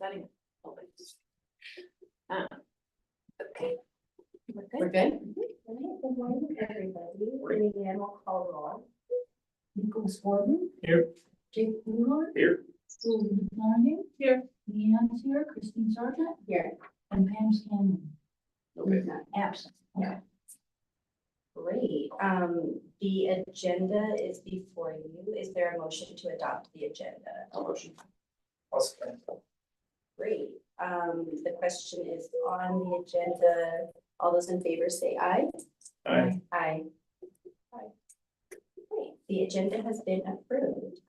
setting. Okay. We're good? Good morning, everybody. And we'll call roll. Nicholas Gordon. Here. Jake Wheeler. Here. Susan Flanagan. Here. Leanne's here, Christine Sargent, Here. and Pam Scanlon. Okay. Absent. Okay. Great. The agenda is before you. Is there a motion to adopt the agenda? I'll motion. Great. The question is on the agenda. All those in favor say aye. Aye. Aye. Aye. Great. The agenda has been approved.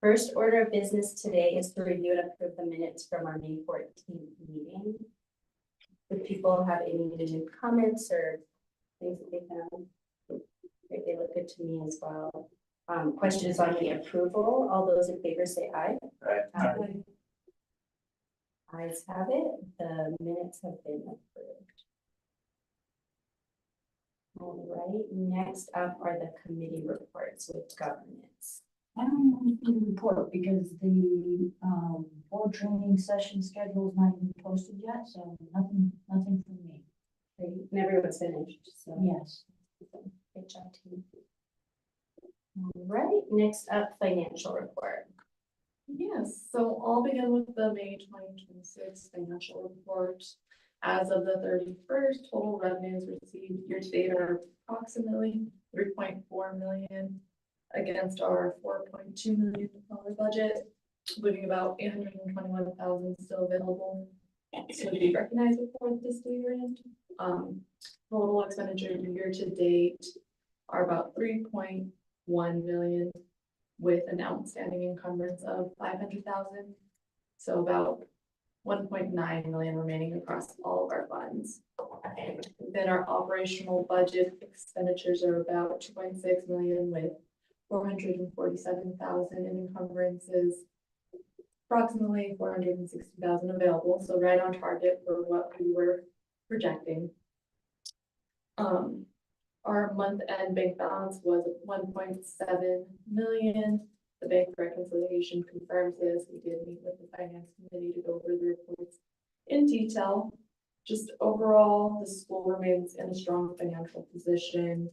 First order of business today is to review and approve the minutes from our May 14th meeting. If people have any comments or things that they found, they look good to me as well. Questions on the approval. All those in favor say aye. Aye. Ayes have it. The minutes have been approved. All right, next up are the committee reports with governance. I don't know if you report because the board training session schedule is not even posted yet, so nothing from me. Great. And everyone's finished, so. Yes. Good job, team. All right, next up, financial report. Yes, so I'll begin with the May 2026 financial report. As of the 31st, total revenues received year to date are approximately 3.4 million against our $4.2 million budget, leaving about 821,000 still available to be recognized before the fiscal year end. Total expenditure year to date are about 3.1 million with an outstanding encumbrance of 500,000. So about 1.9 million remaining across all of our funds. Then our operational budget expenditures are about 2.6 million with 447,000 in encumbrances, approximately 460,000 available. So right on target for what we were projecting. Our month-end bank balance was 1.7 million. The bank reconciliation confirms this. We did meet with the finance committee to go over the reports in detail. Just overall, the school remains in a strong financial position.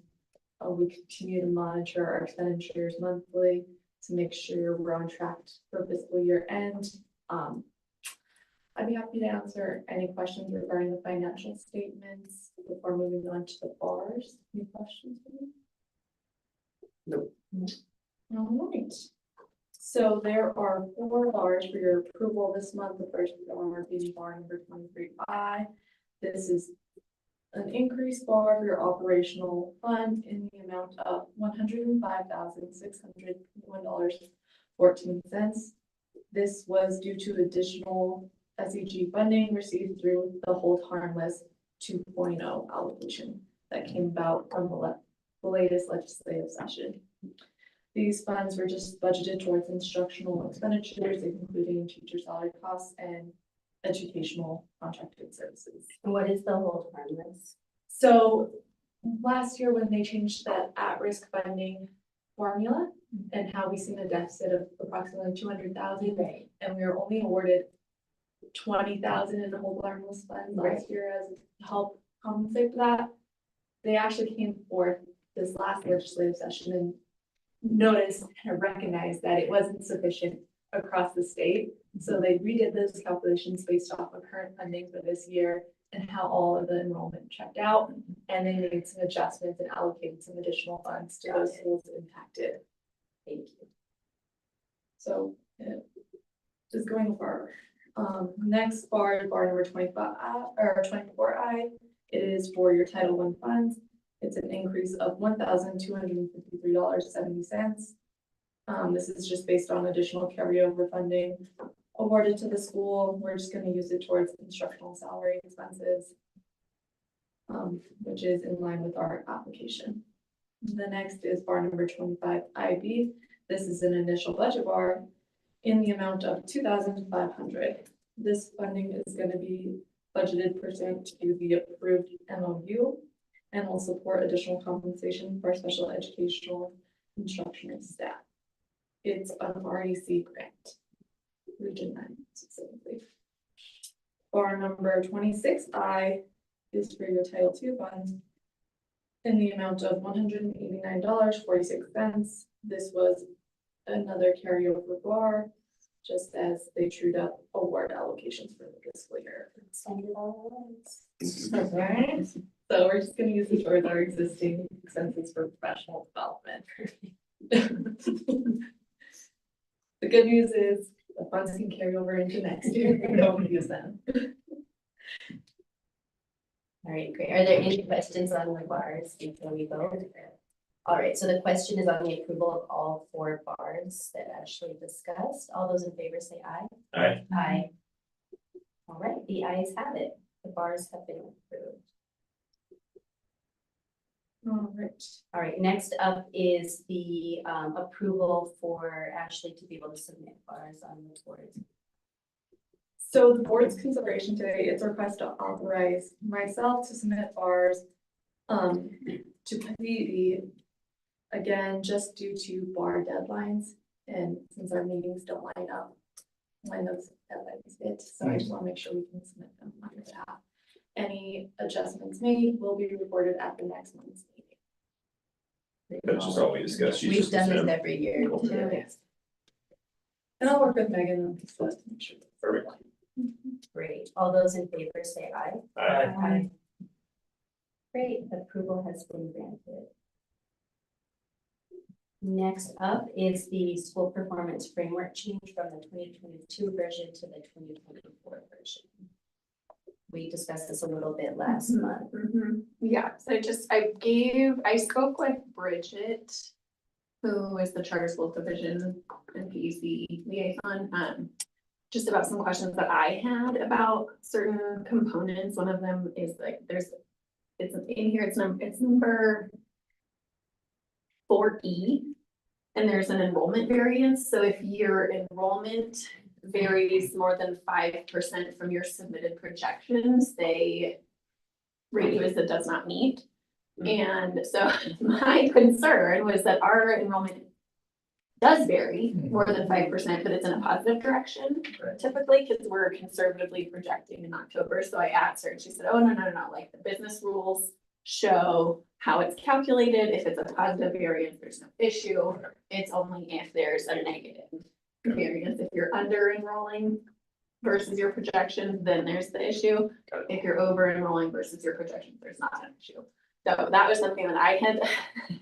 We continue to monitor our expenditures monthly to make sure we're on track for fiscal year end. I'd be happy to answer any questions regarding the financial statements before moving on to the bars. Any questions for me? Nope. All right. So there are 4 bars for your approval this month. The first bar being bar number 23I. This is an increased bar for your operational fund in the amount of $105,621.14. This was due to additional SEG funding received through the Hold Harmless 2.0 allocation that came about from the latest legislative session. These funds were just budgeted towards instructional expenditures, including teacher salary costs and educational contracted services. And what is the Hold Harmless? So last year when they changed that at-risk funding formula and how we seen a deficit of approximately 200,000, Right. and we were only awarded 20,000 in the Hold Harmless fund last Right. year as to help compensate for that. They actually came forth this last legislative session and noticed and recognized that it wasn't sufficient across the state. So they redid those calculations based off of current funding for this year and how all of the enrollment checked out. And they made some adjustments and allocated some additional funds to those schools impacted. Thank you. So just going far. Next bar is bar number 25 or 24I. It is for your Title I funds. It's an increase of $1,253.70. This is just based on additional carryover funding awarded to the school. We're just going to use it towards instructional salary expenses, which is in line with our application. The next is bar number 25IB. This is an initial budget bar in the amount of $2,500. This funding is going to be budgeted pursuant to the approved MOU and will support additional compensation for special educational instructional staff. It's an REC grant. Region 9 specifically. Bar number 26I is for your Title II funds in the amount of $189.46. This was another carryover bar, just as they trued up award allocations for the fiscal year. Send it all at once. Okay, so we're just gonna use it towards our existing expenses for professional development. The good news is the funds can carry over into next year, we don't use them. All right, great. Are there any questions on the bars before we vote? All right, so the question is on the approval of all 4 bars that Ashley discussed. All those in favor say aye. Aye. Aye. All right, the ayes have it. The bars have been approved. All right. All right, next up is the approval for Ashley to be able to submit bars on the board. So the board's consideration today, it's a request to authorize myself to submit bars to PDD. Again, just due to bar deadlines, and since our meetings don't line up when those deadlines hit, so I just want to make sure we can submit them on your behalf. Any adjustments made will be reported at the next month's meeting. That's just all we discussed. She's We've just done this gonna- every year. Cool. too. And I'll work with Megan on this list to make sure. Perfect. Great. All those in favor say aye. Aye. Great, approval has been granted. Next up is the school performance framework change from the 2022 version to the 2024 version. We discussed this a little bit last month. Yeah, so I spoke with Bridget, who is the Charter Schools Division and PEC liaison, just about some questions that I had about certain components. One of them is like, it's in here, it's number 4E, and there's an enrollment variance. So if your enrollment varies more than 5% from your submitted projections, they rate you as it does not meet. And so my concern was that our enrollment does vary more than 5%, but it's in a positive direction Right. typically, because we're conservatively projecting in October. So I asked her and she said, oh, no, like the business rules show how it's calculated. If it's a positive variance, there's no issue. It's only if there's a negative variance. If you're under enrolling versus your projections, then there's the issue. Got it. If you're over enrolling versus your projections, there's not an issue. So that was something that I had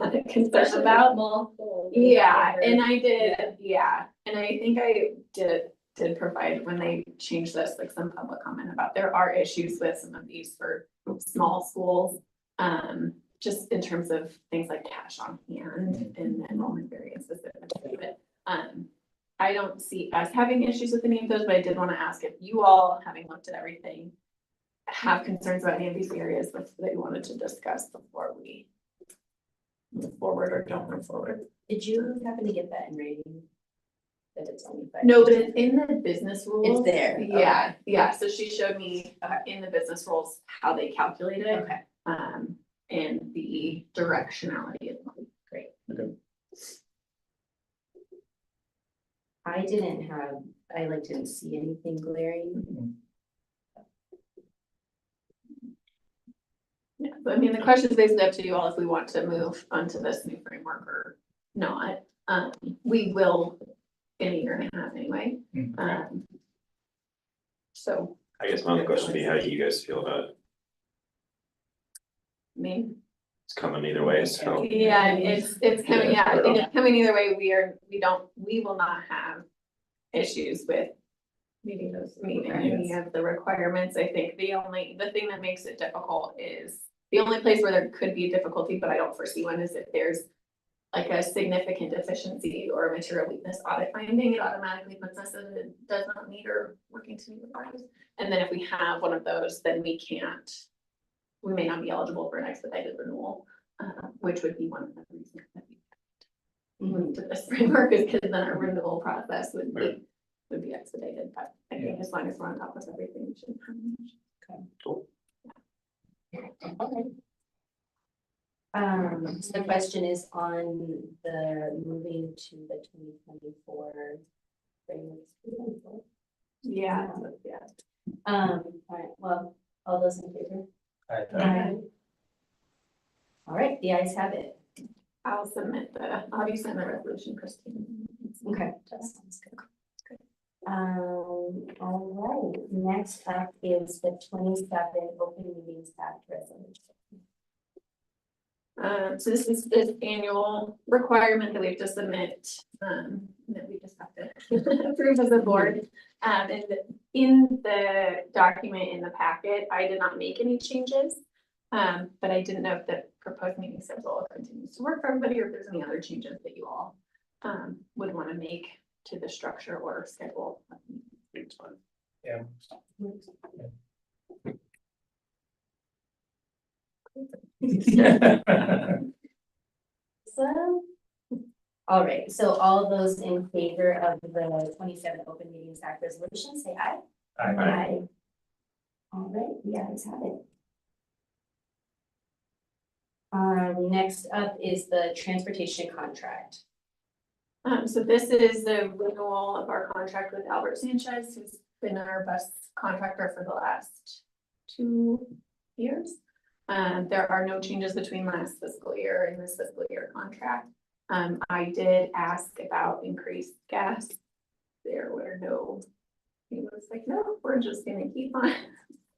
a concern about. Yeah, and I did, yeah, and I think I did provide, when they changed this, like some public comment about there are issues with some of these for small schools. Just in terms of things like cash on hand and enrollment variances that would do it. I don't see us having issues with any of those, but I did want to ask if you all, having looked at everything, have concerns about any of these areas that you wanted to discuss before we move forward or don't move forward. Did you happen to get that in rating? That it's only 5%? No, but it's in the business rules. It's there. Yeah, yeah. So she showed me in the business rules how they calculate it. Okay, And the directionality of them. great. Okay. I didn't see anything glaring. Yeah, but I mean, the question is basically up to you all if we want to move onto this new framework or not. We will in a year and a half anyway. So, I guess my only question would be, how do you guys feel about it? I mean, It's coming either way, so. yeah, it's coming, yeah, I think it's coming either way. We will not have issues with meeting any of the requirements. I think the thing that makes it difficult is, the only place where there could be difficulty, but I don't foresee one, is if there's like a significant deficiency or a material weakness audit finding, it automatically puts us in, it does not meet or working to meet requirements. And then if we have one of those, then we may not be eligible for an expedited renewal, which would be one of the reasons that we moved to this framework, is because then our renewal process would be expedited. But I think as long as we're on top of everything, we shouldn't have an issue. Cool. So the question is on the moving to the 2024 bring this forward. Yeah, yeah. All right, well, all those in favor? Aye. All right, the ayes have it. I'll submit I'll be sending the resolution, Christine. Okay, that sounds good. All right, next up is the 27 Open Meetings Act resolution. So this is this annual requirement that we have to submit, that we just have to approve as a board. And in the document in the packet, I did not make any changes. But I didn't know if the proposed meeting schedule continues to work for everybody, or if there's any other changes that you all would want to make to the structure or schedule. It's fine. Yeah. So, all right, so all those in favor of the 27 Open Meetings Act resolution, say aye. Aye. All right, the ayes have it. Next up is the transportation contract. So this is the renewal of our contract with Albert Sanchez, who's been our bus contractor for the last 2 years. There are no changes between last fiscal year and this fiscal year contract. I did ask about increased gas. There were no, he was like, no, we're just gonna keep on.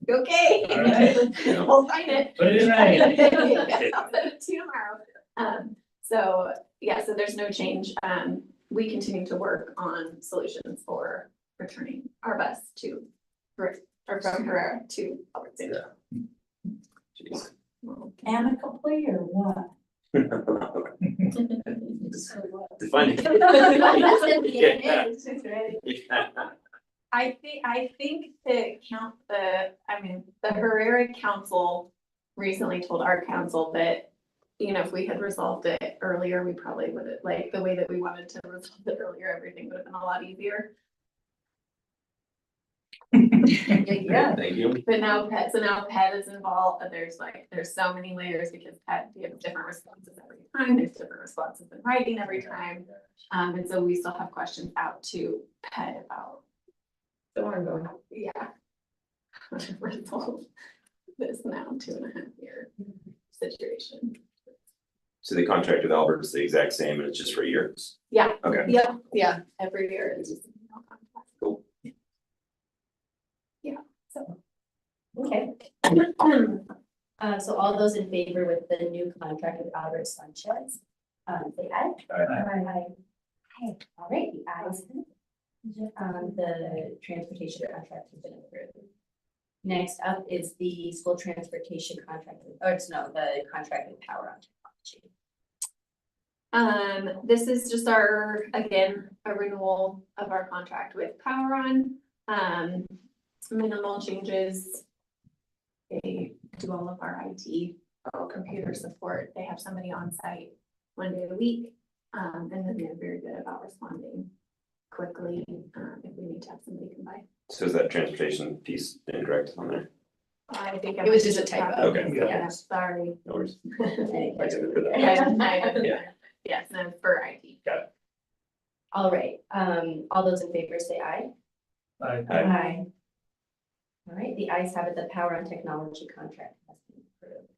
Okay. All right. We'll sign it. Put it in writing. Yeah, I'll send it to you tomorrow. So yeah, so there's no change. We continue to work on solutions for returning our bus to, or from Herrera to Albert Sanchez. Jeez. Amicably or what? Define Yes, it. I think to count the Herrera Council recently told our council that, you know, if we had resolved it earlier, we probably would have, like, the way that we wanted to resolve it earlier, everything would have been a lot easier. Yeah. Thank you. But now Pet is involved, and there's so many layers because Pet, we have different responses every time, there's different responses in writing every time. And so we still have questions out to Pet about. So ongoing. Yeah. Resolve this now 2.5 year situation. So the contract with Albert is the exact same and it's just for a year? Yeah. Okay. Yeah, every year it's just. Cool. Yeah, so. Okay, so all those in favor with the new contract with Albert Sanchez, say aye. Aye. Aye. All right, the ayes have it. The transportation contract has been approved. Next up is the school transportation contract, the contract with Power on Technology. This is just a renewal of our contract with Power On. Minimal changes. They do all of our IT, computer support. They have somebody on site 1 day a week. And then they're very good about responding quickly, if we need to have somebody come by. So is that transportation piece incorrect on there? I think It was just a typo. Okay. Yeah, sorry. No worries. Yeah. Yes, no, for IT. All right, all those in favor say aye. Aye. All right, the ayes have it, the Power on Technology contract has been approved.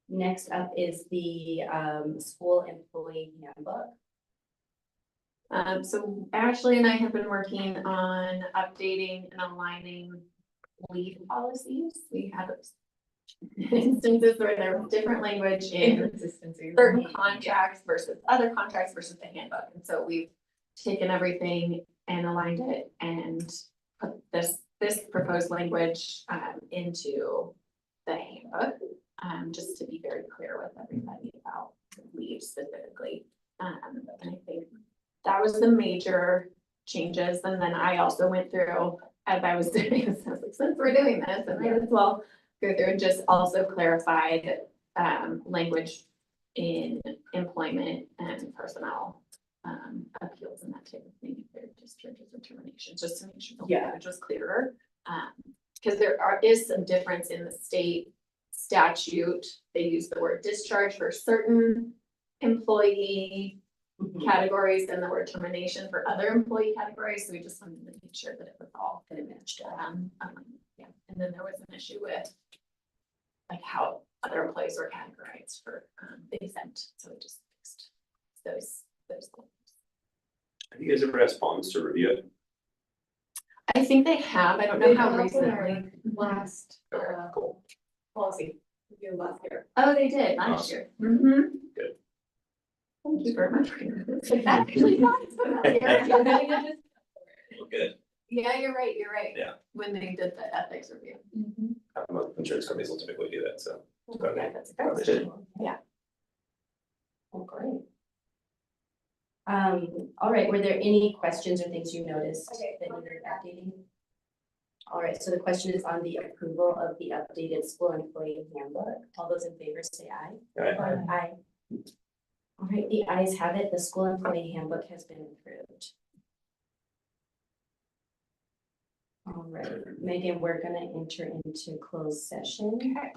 Next up is the school employee handbook. So Ashley and I have been working on updating and aligning leave policies. We have instances where there was different language in Inconsistency. certain contracts versus other contracts versus the handbook. And so we've taken everything and aligned it and put this proposed language into the handbook, just to be very clear with everybody about leave specifically. And I think that was the major changes. And then I also went through, as I was doing this, I was like, since we're doing this, and I as well go through and just also clarified language in employment and personnel appeals and that type of thing, if they're discharges or terminations, just to make sure the language was clearer. Because there is some difference in the state statute. They use the word discharge for certain employee Mhm. categories than the word termination for other employee categories, so we just wanted to make sure that it was all That it matched up. yeah, and then there was an issue with like how other employees were categorized for the exempt, so we just fixed those things. Have you guys ever asked Ponds to review it? I think they have, I don't know They how have in our recently. last, Okay, cool. policy review last year. Oh, they did last year. Mm-hmm. Good. Thank you very much. Actually, not familiar. Well, good. Yeah, you're right, Yeah. when they did the ethics review. Most insurance companies will typically do that, so. Yeah, that's Probably should. Yeah. Oh, great. All right, were there any questions or things you noticed that needed updating? All right, so the question is on the approval of the updated school employee handbook. All those in favor say aye. Aye. Aye. All right, the ayes have it. The school employee handbook has been approved. All right, Megan, we're gonna enter into closed session. Okay.